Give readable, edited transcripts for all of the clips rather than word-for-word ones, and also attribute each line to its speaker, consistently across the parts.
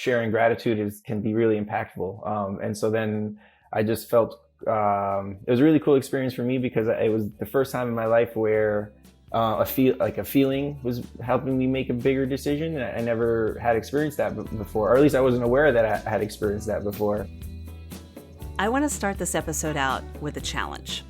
Speaker 1: sharing gratitude can be really impactful. And so then I just felt it was a really cool experience for me because it was the first time in my life where a feeling was helping me make a bigger decision. I never had experienced that before, or at least I wasn't aware that I had experienced that before.
Speaker 2: I want to start this episode out with a challenge.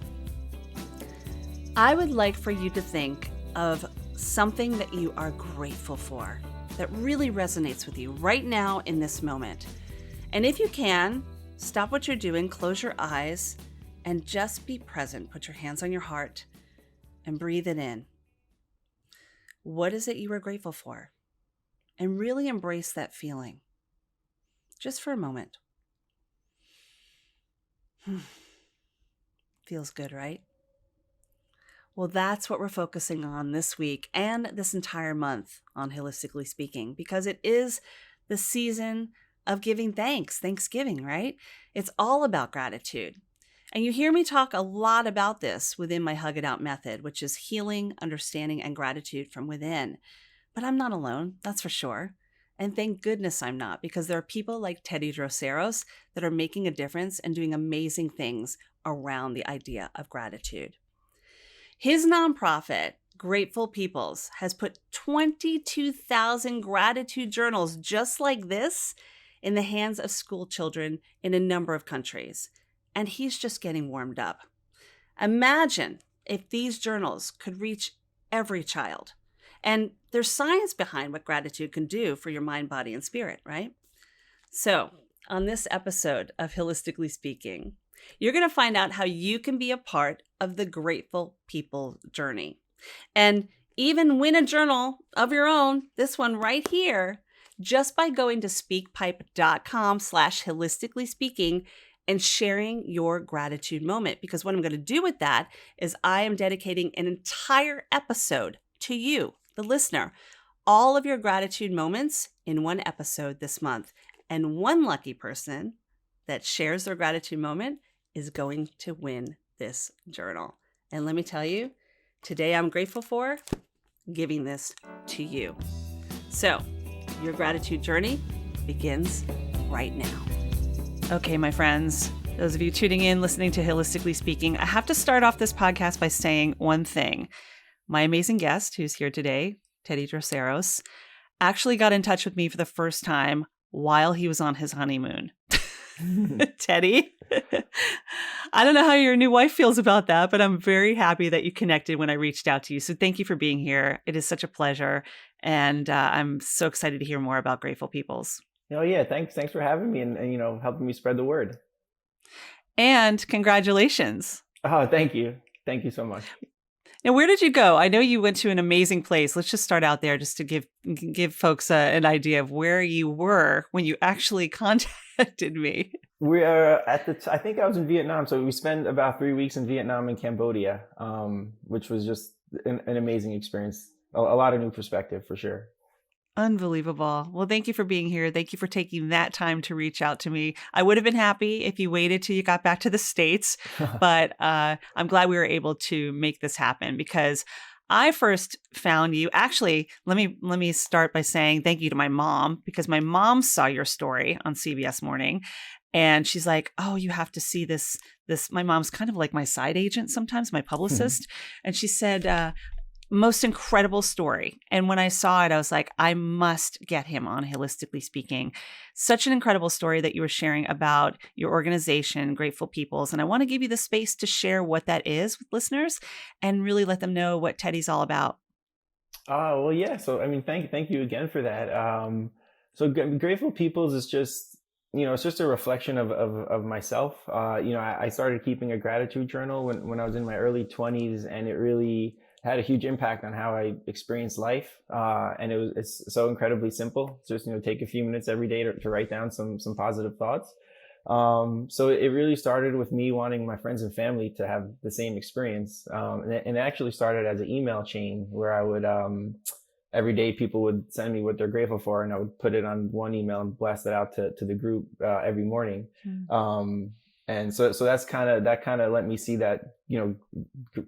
Speaker 2: I would like for you to think of something that you are grateful for that really resonates with you right now in this moment. And if you can, stop what you're doing, close your eyes, and just be present. Put your hands on your heart and breathe it in. What is it you are grateful for? And really embrace that feeling. Just for a moment. Feels good, right? Well, that's what we're focusing on this week and this entire month on Holistically Speaking, because it is the season of giving thanks, Thanksgiving, right? It's all about gratitude. And you hear me talk a lot about this within my Hug It Out method, which is healing, understanding, and gratitude from within. But I'm not alone, that's for sure. And thank goodness I'm not, because there are people like Teddy Droseros that are making a difference and doing amazing things around the idea of gratitude. His nonprofit, Grateful Peoples, has put 22,000 gratitude journals just like this in the hands of school children in a number of countries. And he's just getting warmed up. Imagine if these journals could reach every child. And there's science behind what gratitude can do for your mind, body, and spirit, right? So, on this episode of Holistically Speaking, you're going to find out how you can be a part of the Grateful People journey. And even win a journal of your own, this one right here, just by going to speakpipe.com/holistically speaking and sharing your gratitude moment. Because what I'm going to do with that is I am dedicating an entire episode to you, the listener, all of your gratitude moments in one episode this month. And one lucky person that shares their gratitude moment is going to win this journal. And let me tell you, today I'm grateful for giving this to you. So your gratitude journey begins right now. Okay, my friends, those of you tuning in, listening to Holistically Speaking, I have to start off this podcast by saying one thing. My amazing guest, who's here today, Teddy Droseros, actually got in touch with me for the first time while he was on his honeymoon. Teddy, I don't know how your new wife feels about that, but I'm very happy that you connected when I reached out to you. So thank you for being here. It is such a pleasure. And I'm so excited to hear more about Grateful Peoples.
Speaker 1: Oh yeah, thanks for having me and helping me spread the word.
Speaker 2: And congratulations.
Speaker 1: Oh, thank you so much.
Speaker 2: Now, where did you go? I know you went to an amazing place. Let's just start out there just to give folks an idea of where you were when you actually contacted me.
Speaker 1: We are I think I was in Vietnam. So we spent about 3 weeks in Vietnam and Cambodia, which was just an amazing experience. A lot of new perspective for sure.
Speaker 2: Unbelievable. Well, thank you for being here. Thank you for taking that time to reach out to me. I would have been happy if you waited till you got back to the States, but I'm glad we were able to make this happen because I first found you. Actually, let me start by saying thank you to my mom because my mom saw your story on CBS Morning. And she's like, oh, you have to see this. My mom's kind of like my side agent sometimes, my publicist. And she said, most incredible story. And when I saw it, I was like, I must get him on Holistically Speaking. Such an incredible story that you were sharing about your organization, Grateful Peoples. And I want to give you the space to share what that is with listeners and really let them know what Teddy's all about.
Speaker 1: Well, yeah. So, I mean, thank you again for that. So Grateful Peoples is just, it's just a reflection of myself. I started keeping a gratitude journal when I was in my early 20s, and it really had a huge impact on how I experienced life. And it's so incredibly simple. Just, take a few minutes every day to write down some positive thoughts. So it really started with me wanting my friends and family to have the same experience. And it actually started as an email chain where I would, every day people would send me what they're grateful for, and I would put it on one email and blast it out to the group, every morning. And so that kind of let me see that,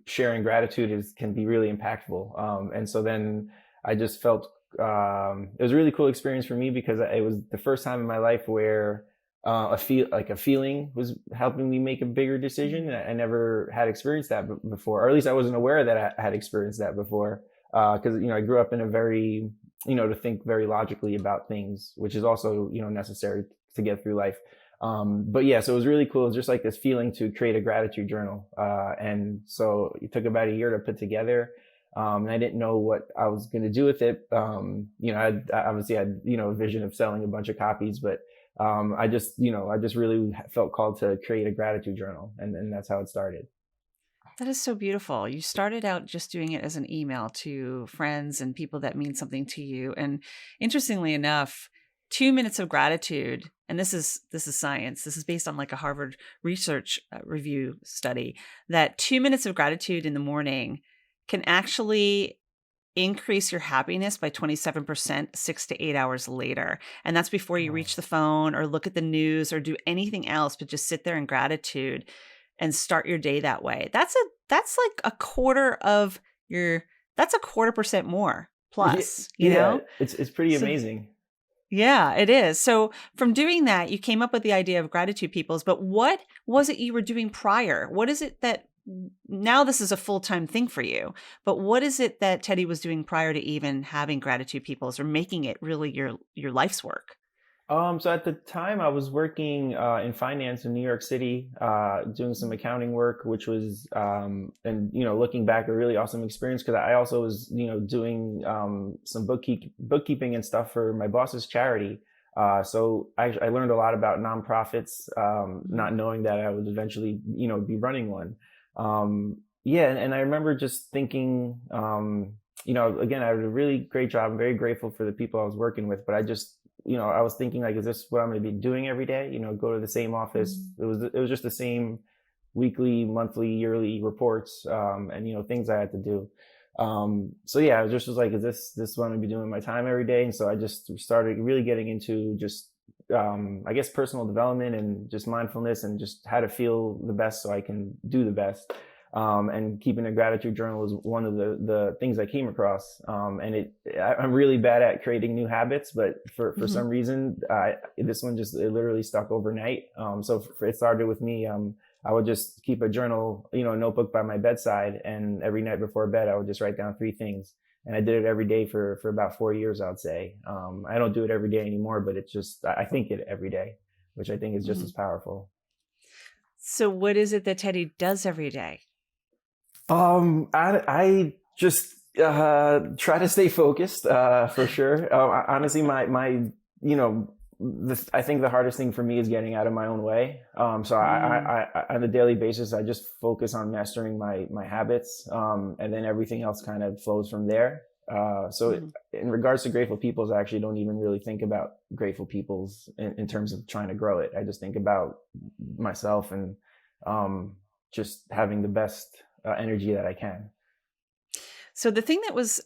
Speaker 1: sharing gratitude can be really impactful. And so then I just felt it was a really cool experience for me because it was the first time in my life where a feeling was helping me make a bigger decision.
Speaker 2: Mm.
Speaker 1: I never had experienced that before, or at least I wasn't aware that I had experienced that before. Because I grew up in a very to think very logically about things, which is also necessary to get through life. But yeah, so it was really cool. It was just like this feeling to create a gratitude journal. And so it took about a year to put together. And I didn't know what I was going to do with it. I obviously had, a vision of selling a bunch of copies, but I just really felt called to create a gratitude journal. And that's how it started.
Speaker 2: That is so beautiful. You started out just doing it as an email to friends and people that mean something to you. And interestingly enough, 2 minutes of gratitude, and this is science. This is based on like a Harvard research review study that 2 minutes of gratitude in the morning can actually increase your happiness by 27% 6 to 8 hours later. And that's before you
Speaker 1: Oh.
Speaker 2: reach the phone or look at the news or do anything else, but just sit there in gratitude and start your day that way. That's like a quarter of your that's a quarter percent more
Speaker 1: Yeah,
Speaker 2: plus, you
Speaker 1: yeah,
Speaker 2: know?
Speaker 1: it's pretty
Speaker 2: So
Speaker 1: amazing.
Speaker 2: yeah, it is. So from doing that, you came up with the idea of gratitude peoples, but what was it you were doing prior? What is it that now this is a full-time thing for you, but what is it that Teddy was doing prior to even having gratitude peoples or making it really your life's work?
Speaker 1: So at the time I was working in finance in New York City, doing some accounting work, which was, and looking back, a really awesome experience because I also was, doing some bookkeeping and stuff for my boss's charity. So I learned a lot about nonprofits,
Speaker 2: Mhm.
Speaker 1: not knowing that I would eventually, be running one. Yeah, and I remember just thinking, again, I had a really great job. I'm very grateful for the people I was working with, but I was thinking like, is this what I'm going to be doing every day? Go to the same office.
Speaker 2: Mhm.
Speaker 1: It was just the same weekly, monthly, yearly reports, and things I had to do. So yeah, I just was like, is this what I'm going to be doing my time every day? And so I just started really getting into just I guess personal development and just mindfulness and just how to feel the best so I can do the best. And keeping a gratitude journal is one of the things I came across. I'm really bad at creating new habits, but for
Speaker 2: Mhm.
Speaker 1: some reason, this one just it literally stuck overnight. So it started with me. I would just keep a journal, a notebook by my bedside, and every night before bed, I would just write down three things. And I did it every day for about 4 years, I'd say. I don't do it every day anymore, but it's just I think it every day, which I think is just as
Speaker 2: Mhm.
Speaker 1: powerful.
Speaker 2: So what is it that Teddy does every day?
Speaker 1: I just try to stay focused, for sure. Honestly, you know, I think the hardest thing for me is getting out of my own way. So
Speaker 2: Mm.
Speaker 1: on a daily basis, I just focus on mastering my habits, and then everything else kind of flows from there. So
Speaker 2: Mhm.
Speaker 1: in regards to grateful peoples, I actually don't even really think about grateful peoples in terms of trying to grow it. I just think about myself and um, just having the best energy that I can.
Speaker 2: So the thing that was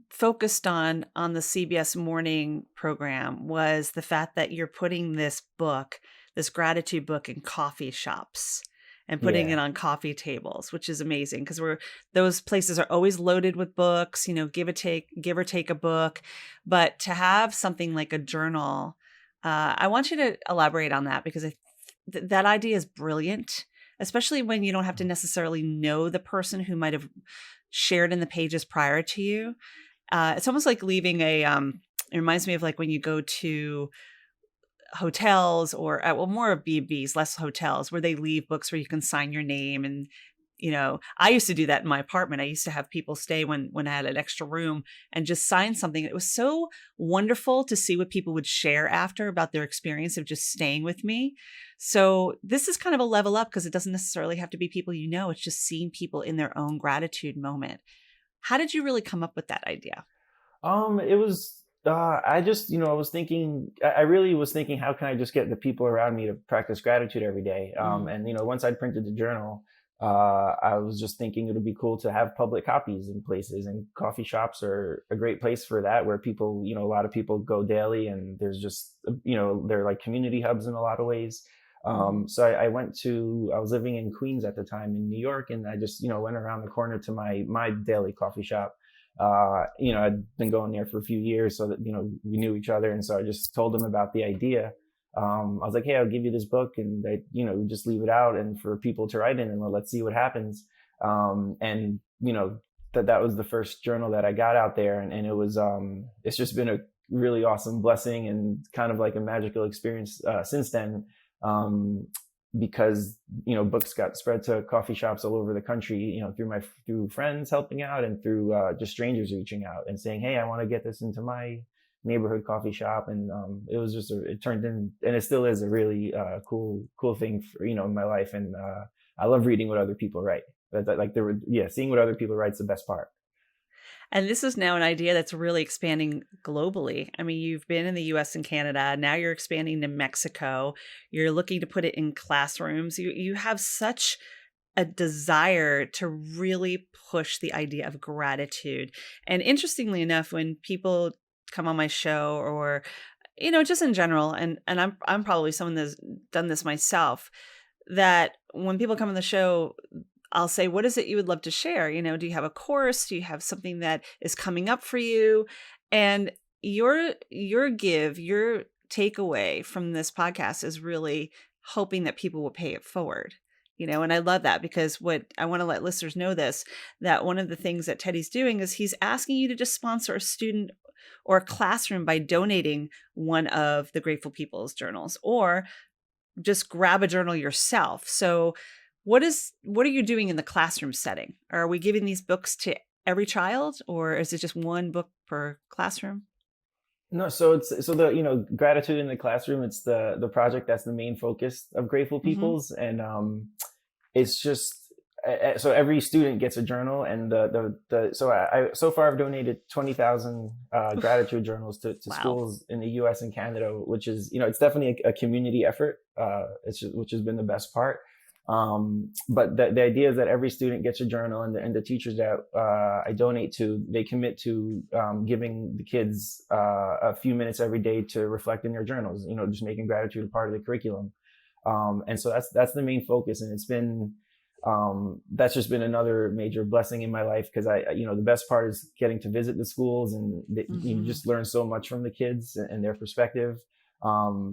Speaker 2: focused on the CBS morning program was the fact that you're putting this book, this gratitude book in coffee shops and putting it
Speaker 1: Yeah.
Speaker 2: on coffee tables, which is amazing because we're those places are always loaded with books, give or take a book. But to have something like a journal, I want you to elaborate on that because that idea is brilliant, especially when you don't have to necessarily know the person who might have shared in the pages prior to you. It's almost like leaving it reminds me of like when you go to hotels or well, more of B&Bs, less hotels, where they leave books where you can sign your name. And I used to do that in my apartment. I used to have people stay when I had an extra room and just sign something. It was so wonderful to see what people would share after about their experience of just staying with me. So this is kind of a level up because it doesn't necessarily have to be people you know. It's just seeing people in their own gratitude moment. How did you really come up with that idea?
Speaker 1: It was I just I was thinking I really was thinking how can I just get the people around me to practice gratitude every day.
Speaker 2: Mm.
Speaker 1: And once I'd printed the journal, I was just thinking it would be cool to have public copies in places, and coffee shops are a great place for that, where people, a lot of people go daily, and there's just they're like community hubs in a lot of ways.
Speaker 2: Mhm.
Speaker 1: So I was living in Queens at the time in New York, and I just went around the corner to my daily coffee shop. I'd been going there for a few years, so that, we knew each other. And so I just told him about the idea. I was like, hey, I'll give you this book, and they, just leave it out and for people to write in, and let's see what happens. And that was the first journal that I got out there, and it was it's just been a really awesome blessing and kind of like a magical experience since then, because books got spread to coffee shops all over the country, through friends helping out, and through just strangers reaching out and saying, hey, I want to get this into my neighborhood coffee shop. And it was just it turned in, and it still is a really cool thing for, in my life. And I love reading what other people write. Seeing what other people write's the best part.
Speaker 2: And this is now an idea that's really expanding globally. I mean, you've been in the US and Canada. Now you're expanding to Mexico. You're looking to put it in classrooms. You have such a desire to really push the idea of gratitude. And interestingly enough, when people come on my show, or just in general, and I'm probably someone that's done this myself, that when people come on the show, I'll say, what is it you would love to share? Do you have a course? Do you have something that is coming up for you? And your takeaway from this podcast is really hoping that people will pay it forward. And I love that, because what I want to let listeners know that one of the things that Teddy's doing is he's asking you to just sponsor a student or a classroom by donating one of the Grateful People's journals, or just grab a journal yourself. So what are you doing in the classroom setting? Are we giving these books to every child, or is it just one book per classroom?
Speaker 1: No, so the gratitude in the classroom, it's the project that's the main focus of Grateful People's. And it's just, so every student gets a journal, and so far I've donated 20,000 gratitude journals to
Speaker 2: Wow.
Speaker 1: schools in the US and Canada, which is, it's definitely a community effort, which has been the best part. But the idea is that every student gets a journal, and the teachers that I donate to, they commit to giving the kids a few minutes every day to reflect in their journals, just making gratitude a part of the curriculum. And so that's the main focus. And it's been, that's just been another major blessing in my life, because the best part is getting to visit the schools, and you just learn so much from the kids and their perspective.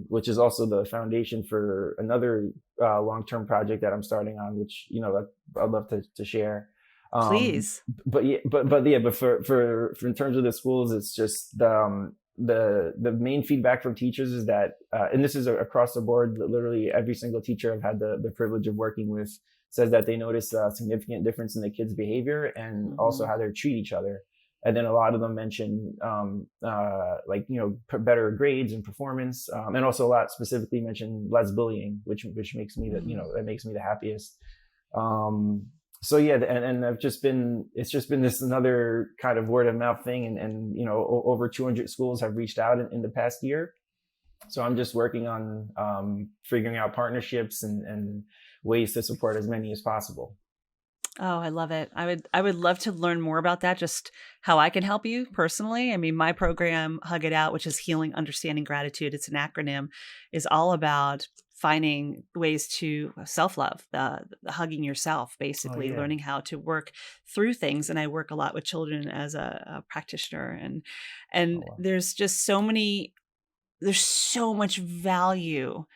Speaker 1: Which is also the foundation for another long-term project that I'm starting on, which I'd love to share.
Speaker 2: Please.
Speaker 1: But for in terms of the schools, it's just the main feedback from teachers is that, and this is across the board, literally every single teacher I've had the privilege of working with says that they notice a significant difference in the kids' behavior, and also how they treat each other. And then a lot of them mention, better grades and performance. And also a lot specifically mention less bullying, which makes me that makes me the happiest. So yeah, and it's just been this another kind of word of mouth thing. And over 200 schools have reached out in the past year. So I'm just working on, figuring out partnerships and ways to support as many as possible.
Speaker 2: Oh, I love it. I would love to learn more about that, just how I can help you personally. I mean, my program, Hug It Out, which is Healing, Understanding, Gratitude, it's an acronym, is all about finding ways to self-love, the hugging yourself, basically learning how to work through things. And I work a lot with children as a practitioner, and there's just there's so much value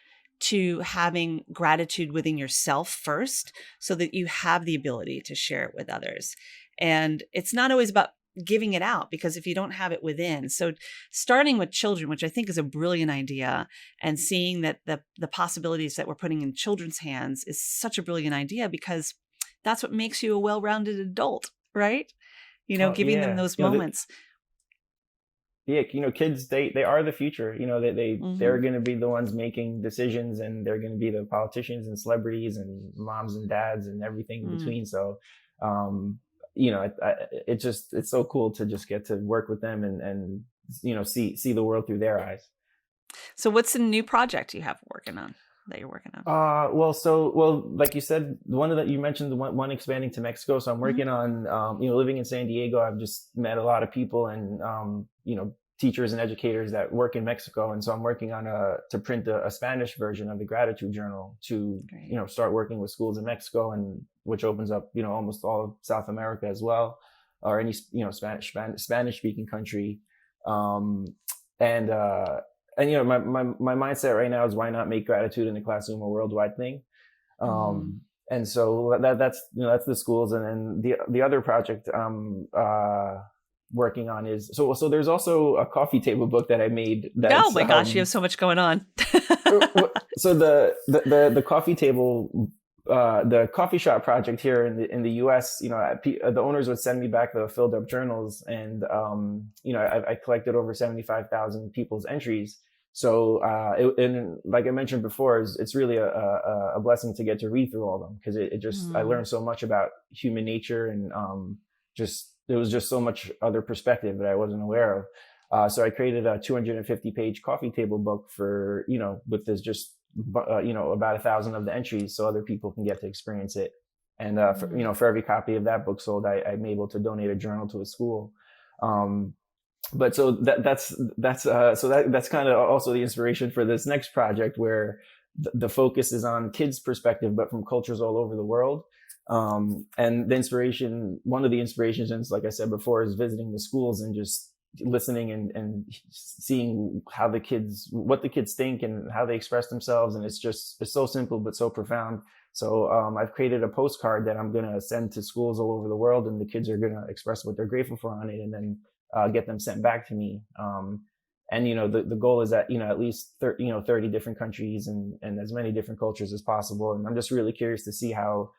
Speaker 2: to having gratitude within yourself first, so that you have the ability to share it with others. And it's not always about giving it out, because if you don't have it within. So starting with children, which I think is a brilliant idea, and seeing that the possibilities that we're putting in children's hands is such a brilliant idea, because that's what makes you a well-rounded adult, right? Giving them those moments.
Speaker 1: Kids, they are the future. They're going to be the ones making decisions, and they're going to be the politicians and celebrities and moms and dads and everything in between. So, it's so cool to just get to work with them and see the world through their eyes.
Speaker 2: So what's the new project you have that you're working on?
Speaker 1: Like you said, you mentioned the one expanding to Mexico. So I'm working on, living in San Diego. I've just met a lot of people and, teachers and educators that work in Mexico. And so I'm working on to print a Spanish version of the gratitude journal to, start working with schools in Mexico, and which opens up, almost all of South America as well. or any, Spanish speaking country. Um, and, uh, my mindset right now is, why not make gratitude in the classroom a worldwide thing?
Speaker 2: Mm.
Speaker 1: And so that's the schools. And then the other project working on is, so there's also a coffee table book that I made
Speaker 2: Oh
Speaker 1: that's
Speaker 2: my gosh, you have so much going on.
Speaker 1: so the coffee table, the coffee shop project here in the US, the owners would send me back the filled up journals, and I collected over 75,000 people's entries. So and like I mentioned before, it's really a blessing to get to read through all of them, because I
Speaker 2: Mm.
Speaker 1: learned so much about human nature, and just there was just so much other perspective that I wasn't aware of. So I created a 250 page coffee table book for, with this just, about 1,000 of the entries, so other people can get to experience it. And,
Speaker 2: Mm.
Speaker 1: for every copy of that book sold, I'm able to donate a journal to a school. But so that's kind of also the inspiration for this next project, where the focus is on kids' perspective, but from cultures all over the world. And one of the inspirations, and like I said before, is visiting the schools and just listening and seeing what the kids think and how they express themselves. And it's so simple, but so profound. So I've created a postcard that I'm going to send to schools all over the world, and the kids are going to express what they're grateful for on it, and then get them sent back to me. And the goal is that at least 30 different countries, and as many different cultures as possible. And I'm just really curious to see how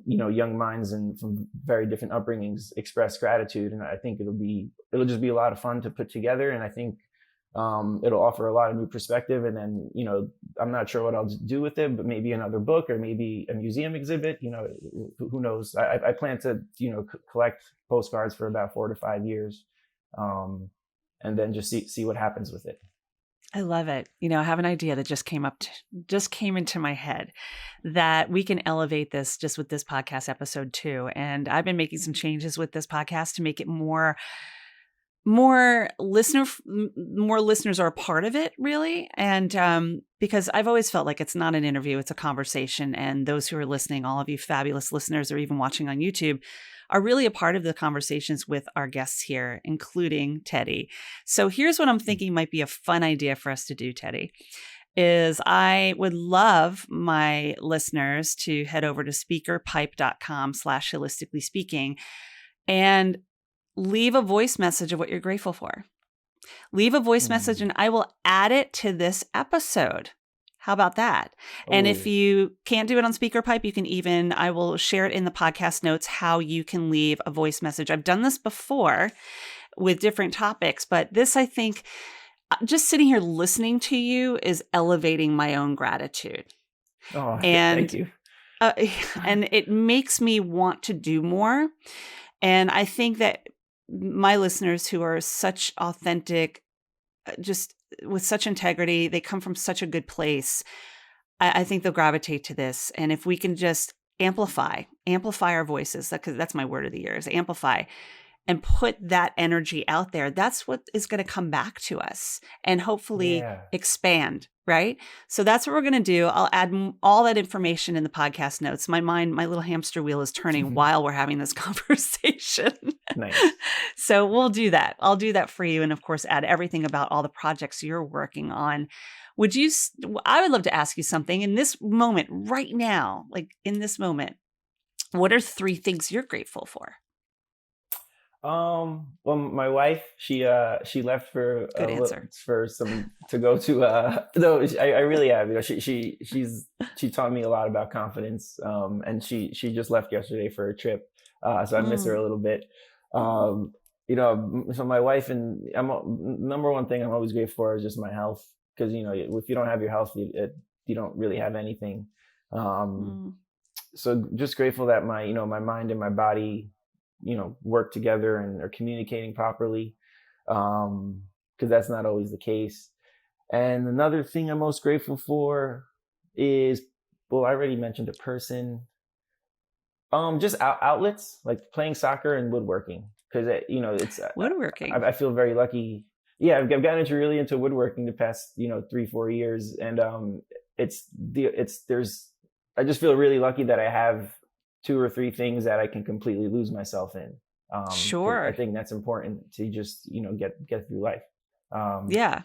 Speaker 1: young minds and from very different upbringings express gratitude. And I think it'll just be a lot of fun to put together. And I think it'll offer a lot of new perspective. And then I'm not sure what I'll do with it, but maybe another book, or maybe a museum exhibit. Who knows? I plan to collect postcards for about 4 to 5 years, and then just see what happens with it.
Speaker 2: I love it. I have an idea that just came into my head, that we can elevate this just with this podcast episode too. And I've been making some changes with this podcast to make it more listeners are a part of it, really. And because I've always felt like it's not an interview, it's a conversation. And those who are listening, all of you fabulous listeners, or even watching on YouTube, are really a part of the conversations with our guests here, including Teddy. So here's what I'm thinking might be a fun idea for us to do, Teddy, is I would love my listeners to head over to speakerpipe.com/hilistically speaking and leave a voice message of what you're grateful for. Leave a voice message and I will add it to this episode. How about that? And if
Speaker 1: Oh,
Speaker 2: you can't do it on SpeakerPipe, I will share it in the podcast notes how you can leave a voice message. I've done this before with different topics, but this, I think, just sitting here listening to you is elevating my own gratitude.
Speaker 1: thank
Speaker 2: And
Speaker 1: you.
Speaker 2: and it makes me want to do more. And I think that my listeners, who are such authentic, just with such integrity, they come from such a good place. I think they'll gravitate to this. And if we can just amplify our voices, because that's my word of the year, is amplify, and put that energy out there, that's what is going to come back to us and hopefully
Speaker 1: Yeah.
Speaker 2: expand, right? So that's what we're going to do. I'll add all that information in the podcast notes. My little hamster wheel is turning while we're having this conversation.
Speaker 1: Nice.
Speaker 2: So we'll do that. I'll do that for you. And of course, add everything about all the projects you're working on. I would love to ask you something in this moment right now, like in this moment. What are 3 things you're grateful for?
Speaker 1: Well, my wife, she left for
Speaker 2: Good answer.
Speaker 1: to go to, no, I really have, she taught me a lot about confidence. And she just left yesterday for a trip. So I miss her a little bit. So my wife, and number one thing I'm always grateful for is just my health. Cause if you don't have your health, you don't really have anything. So just grateful that my mind and my body, work together and are communicating properly. Cause that's not always the case. And another thing I'm most grateful for is, well, I already mentioned a person. Just outlets like playing soccer and woodworking. Cause it's
Speaker 2: Woodworking.
Speaker 1: I feel very lucky. Yeah, I've gotten into woodworking the past 3-4 years, and I just feel really lucky that I have 2 or 3 things that I can completely lose myself in. 'Cause I
Speaker 2: Sure.
Speaker 1: think that's important to just, get through life. Um,
Speaker 2: Yeah.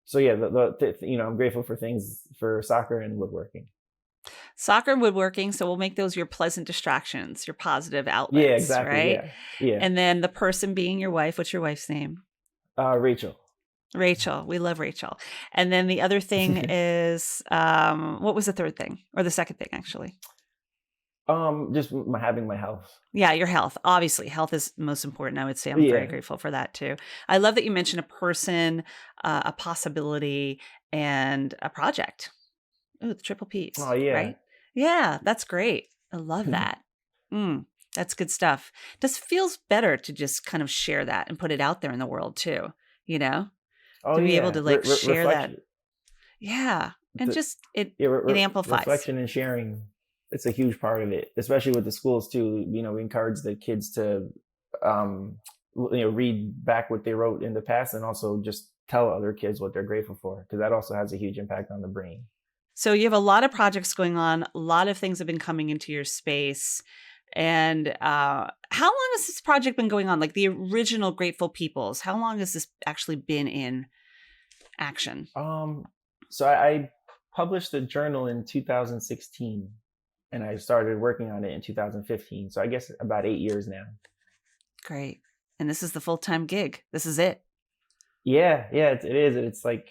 Speaker 1: so yeah, I'm grateful for things for soccer and woodworking.
Speaker 2: Soccer and woodworking. So we'll make those your pleasant distractions, your positive
Speaker 1: Yeah,
Speaker 2: outlets,
Speaker 1: exactly.
Speaker 2: right?
Speaker 1: Yeah. Yeah.
Speaker 2: And then the person being your wife. What's your wife's name?
Speaker 1: Rachel.
Speaker 2: Rachel. We love Rachel. And then the other thing is, what was the third thing or the second thing, actually?
Speaker 1: Just having my health.
Speaker 2: Yeah, your health. Obviously, health is most important. I would say I'm very
Speaker 1: Yeah.
Speaker 2: grateful for that too. I love that you mentioned a person, a possibility, and a project. Oh, the triple
Speaker 1: Oh
Speaker 2: P's,
Speaker 1: yeah.
Speaker 2: right? Yeah, that's great. I love that. Mm, that's good stuff. Just feels better to just kind of share that and put it out there in the world too, you know,
Speaker 1: Oh
Speaker 2: to be able
Speaker 1: yeah.
Speaker 2: to like share that.
Speaker 1: Reflection.
Speaker 2: Yeah. And
Speaker 1: The,
Speaker 2: just
Speaker 1: yeah,
Speaker 2: it amplifies.
Speaker 1: reflection and sharing. It's a huge part of it, especially with the schools too. We encourage the kids to, um, read back what they wrote in the past, and also just tell other kids what they're grateful for, because that also has a huge impact on the brain.
Speaker 2: So you have a lot of projects going on. A lot of things have been coming into your space. And how long has this project been going on? Like the original Grateful Peoples, how long has this actually been in action?
Speaker 1: So I published a journal in 2016, and I started working on it in 2015. So I guess about 8 years now.
Speaker 2: Great. And this is the full-time gig. This is it.
Speaker 1: Yeah, yeah, it is. It's like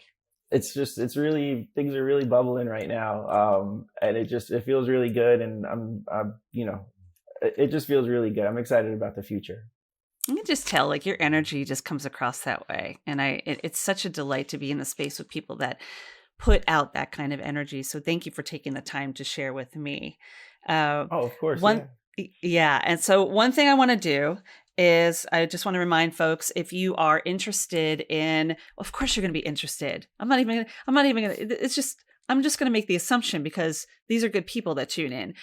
Speaker 1: it's really, things are really bubbling right now, and it feels really good, and it just feels really good. I'm excited about the future.
Speaker 2: You can just tell, like your energy just comes across that way, and it's such a delight to be in the space with people that put out that kind of energy. So thank you for taking the time to share with me.
Speaker 1: Oh, of course,
Speaker 2: One,
Speaker 1: yeah.
Speaker 2: yeah, and so one thing I want to do is I just want to remind folks, if you are interested in, of course you're going to be interested. I'm not even going to, it's just, I'm just going to make the assumption because these are good people that tune in.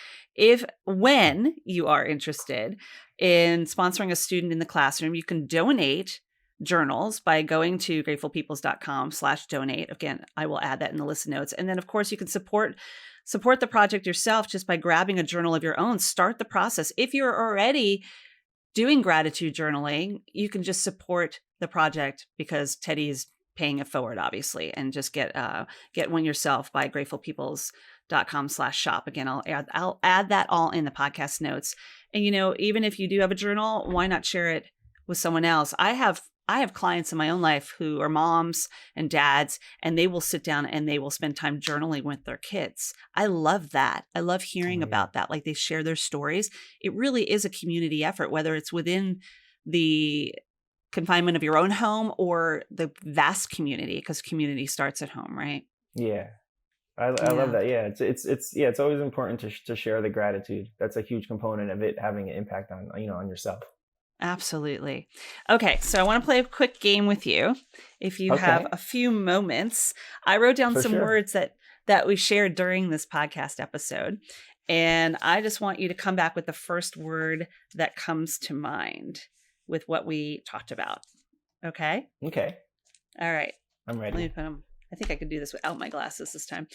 Speaker 2: When you are interested in sponsoring a student in the classroom, you can donate journals by going to gratefulpeoples.com/donate. Again, I will add that in the listen notes. And then of course you can support the project yourself just by grabbing a journal of your own. Start the process. If you're already doing gratitude journaling, you can just support the project because Teddy is paying it forward, obviously, and just get one yourself by gratefulpeoples.com/shop. Again, I'll add that all in the podcast notes. And even if you do have a journal, why not share it with someone else? I have clients in my own life who are moms and dads, and they will sit down and they will spend time journaling with their kids. I love that. I love hearing
Speaker 1: Oh yeah.
Speaker 2: about that. Like they share their stories. It really is a community effort, whether it's within the confinement of your own home or the vast community, because community starts at home, right?
Speaker 1: Yeah. I love
Speaker 2: Yeah.
Speaker 1: that. Yeah, it's always important to share the gratitude. That's a huge component of it having an impact on yourself.
Speaker 2: Absolutely. Okay, so I want to play a quick game with you. If you have
Speaker 1: Okay,
Speaker 2: a few moments, I wrote down
Speaker 1: for
Speaker 2: some
Speaker 1: sure.
Speaker 2: words that we shared during this podcast episode, and I just want you to come back with the first word that comes to mind with what we talked about. Okay?
Speaker 1: Okay,
Speaker 2: All right.
Speaker 1: I'm
Speaker 2: Let
Speaker 1: ready.
Speaker 2: me put them. I think I could do this without my glasses this time.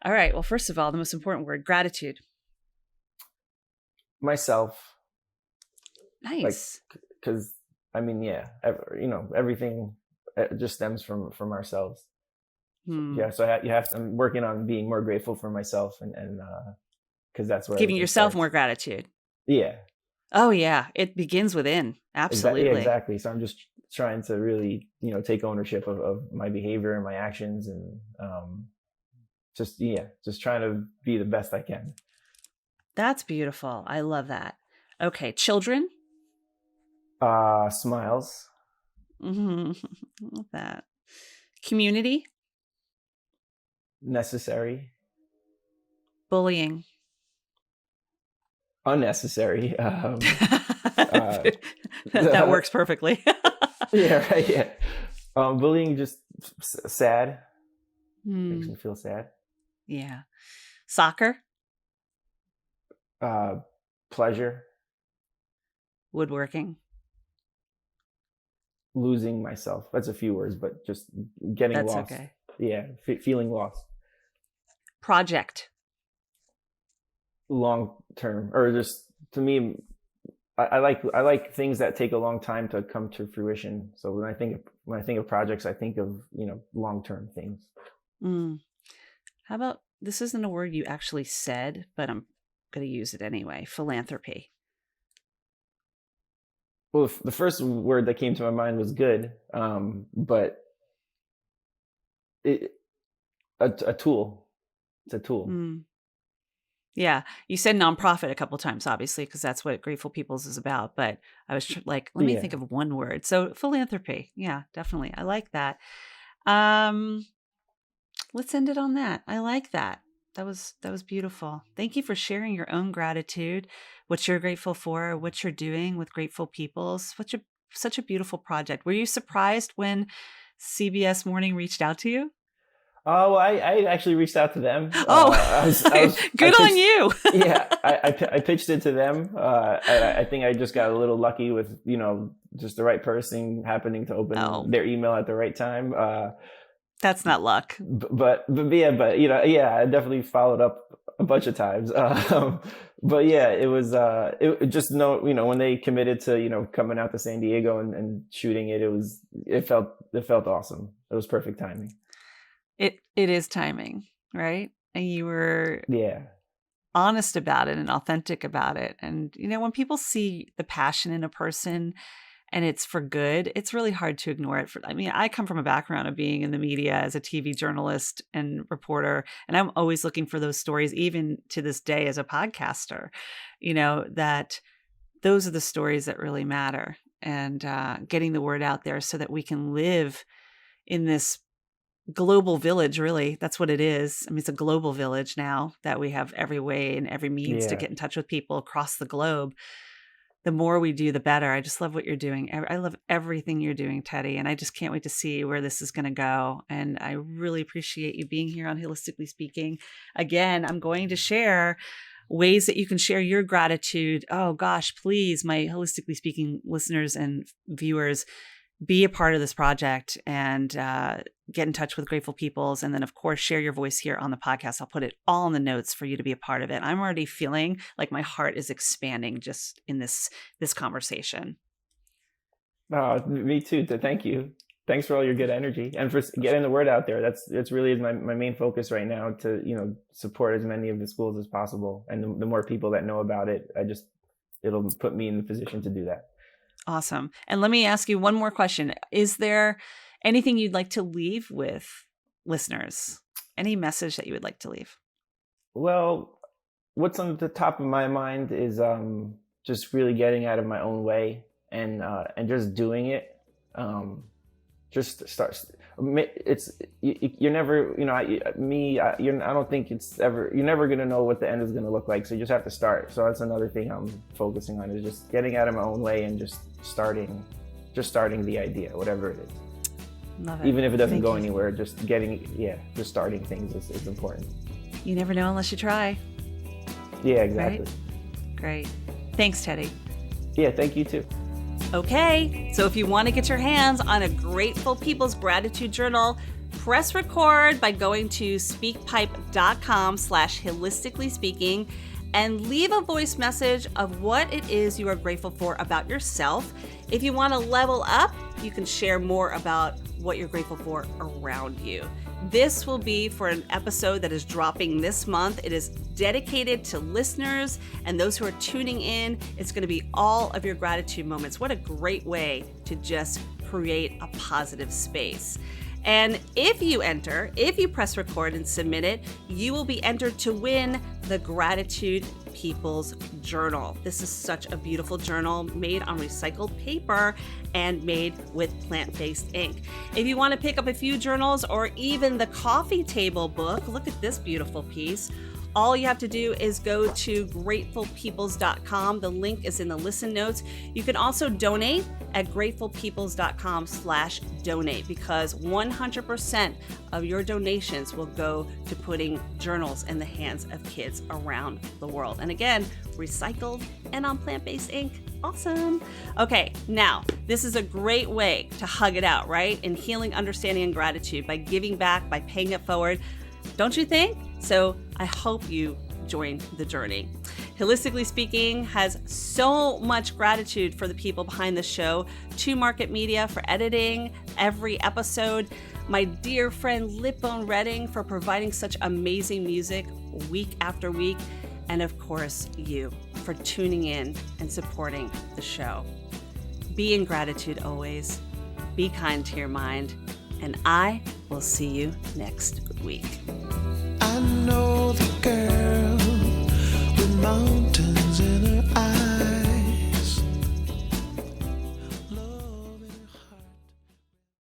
Speaker 2: All right. Well, first of all, the most important word, gratitude.
Speaker 1: Myself, like,
Speaker 2: Nice.
Speaker 1: because I mean, yeah, everything just stems from ourselves. So,
Speaker 2: Hmm.
Speaker 1: yeah, so I'm working on being more grateful for myself, and because that's where
Speaker 2: Giving
Speaker 1: everything
Speaker 2: yourself
Speaker 1: starts.
Speaker 2: more gratitude.
Speaker 1: Yeah,
Speaker 2: Oh yeah, it begins within.
Speaker 1: yeah,
Speaker 2: Absolutely.
Speaker 1: exactly. So I'm just trying to really, take ownership of my behavior and my actions, and just trying to be the best I can.
Speaker 2: That's beautiful. I love that. Okay, children.
Speaker 1: Smiles.
Speaker 2: Mm-hmm. Love that. Community.
Speaker 1: Necessary.
Speaker 2: Bullying.
Speaker 1: Unnecessary. Uh,
Speaker 2: That works perfectly.
Speaker 1: yeah, right. Yeah. Bullying, just sad. Makes
Speaker 2: Hmm.
Speaker 1: me feel sad.
Speaker 2: Yeah. Soccer.
Speaker 1: Uh, Pleasure.
Speaker 2: Woodworking.
Speaker 1: Losing myself. That's a few words, but just getting
Speaker 2: That's
Speaker 1: lost.
Speaker 2: okay.
Speaker 1: Yeah, feeling lost.
Speaker 2: Project.
Speaker 1: Long term, or just to me, I like things that take a long time to come to fruition. So when I think of projects, I think of, long-term things.
Speaker 2: Mm. How about, this isn't a word you actually said, but I'm going to use it anyway. Philanthropy.
Speaker 1: Well, the first word that came to my mind was good, but it, a tool. It's a tool.
Speaker 2: Mm. Yeah. You said nonprofit a couple times, obviously, because that's what Grateful Peoples is about. But I was like, let me think
Speaker 1: Yeah.
Speaker 2: of one word. So philanthropy. Yeah, definitely. I like that. Um, let's end it on that. I like that. That was beautiful. Thank you for sharing your own gratitude, what you're grateful for, what you're doing with Grateful Peoples. Such a beautiful project. Were you surprised when CBS Morning reached out to you?
Speaker 1: Oh, well, I actually reached out to them.
Speaker 2: Oh,
Speaker 1: I
Speaker 2: good on
Speaker 1: pitched,
Speaker 2: you.
Speaker 1: yeah, I pitched it to them. I think I just got a little lucky with, just the right person happening to open
Speaker 2: Oh,
Speaker 1: their email at the right time.
Speaker 2: that's not luck.
Speaker 1: Yeah, I definitely followed up a bunch of times. But yeah, it was, it just when they committed to, coming out to San Diego and shooting it, it felt awesome. It was perfect timing.
Speaker 2: It is timing, right? And you were
Speaker 1: Yeah.
Speaker 2: honest about it and authentic about it. And when people see the passion in a person and it's for good, it's really hard to ignore it. I mean, I come from a background of being in the media as a TV journalist and reporter, and I'm always looking for those stories, even to this day as a podcaster, that those are the stories that really matter, and getting the word out there so that we can live in this global village. Really, that's what it is. I mean, it's a global village now that we have every way and every means to
Speaker 1: Yeah.
Speaker 2: get in touch with people across the globe. The more we do, the better. I just love what you're doing. I love everything you're doing, Teddy, and I just can't wait to see where this is going to go. And I really appreciate you being here on Holistically Speaking. Again, I'm going to share ways that you can share your gratitude. Oh gosh, please, my Holistically Speaking listeners and viewers, be a part of this project and get in touch with Grateful Peoples. And then, of course, share your voice here on the podcast. I'll put it all in the notes for you to be a part of it. I'm already feeling like my heart is expanding just in this conversation.
Speaker 1: Me too. Thank you. Thanks for all your good energy and for getting the word out there. That's really my main focus right now, to, support as many of the schools as possible. And the more people that know about it, it'll put me in the position to do that.
Speaker 2: Awesome. And let me ask you one more question. Is there anything you'd like to leave with listeners? Any message that you would like to leave?
Speaker 1: Well, what's on the top of my mind is just really getting out of my own way and just doing it. Just start. You're never, I don't think you're never going to know what the end is going to look like. So you just have to start. So that's another thing I'm focusing on, is just getting out of my own way and just starting the idea, whatever it is.
Speaker 2: Love it.
Speaker 1: Even if it doesn't
Speaker 2: Thank
Speaker 1: go
Speaker 2: you.
Speaker 1: anywhere, just starting things is important.
Speaker 2: You never know unless you try.
Speaker 1: Yeah, exactly.
Speaker 2: Right? Great. Thanks, Teddy.
Speaker 1: Yeah, thank you too.
Speaker 2: Okay, so if you want to get your hands on a Grateful People's Gratitude Journal, press record by going to speakpipe.com/holistically speaking and leave a voice message of what it is you are grateful for about yourself. If you want to level up, you can share more about what you're grateful for around you. This will be for an episode that is dropping this month. It is dedicated to listeners and those who are tuning in. It's going to be all of your gratitude moments. What a great way to just create a positive space. And if you press record and submit it, you will be entered to win the Gratitude People's Journal. This is such a beautiful journal made on recycled paper and made with plant-based ink. If you want to pick up a few journals or even the coffee table book, look at this beautiful piece. All you have to do is go to gratefulpeoples.com. The link is in the listen notes. You can also donate at gratefulpeoples.com/donate, because 100% of your donations will go to putting journals in the hands of kids around the world. And again, recycled and on plant-based ink. Awesome. Okay, now, this is a great way to hug it out, right? In healing, understanding, and gratitude, by giving back, by paying it forward. Don't you think? So I hope you join the journey. HIListically Speaking has so much gratitude for the people behind the show, to Market Media for editing every episode, my dear friend Lipbone Redding for providing such amazing music week after week, and of course you for tuning in and supporting the show. Be in gratitude always, be kind to your mind, and I will see you next week.
Speaker 3: I know the girl with mountains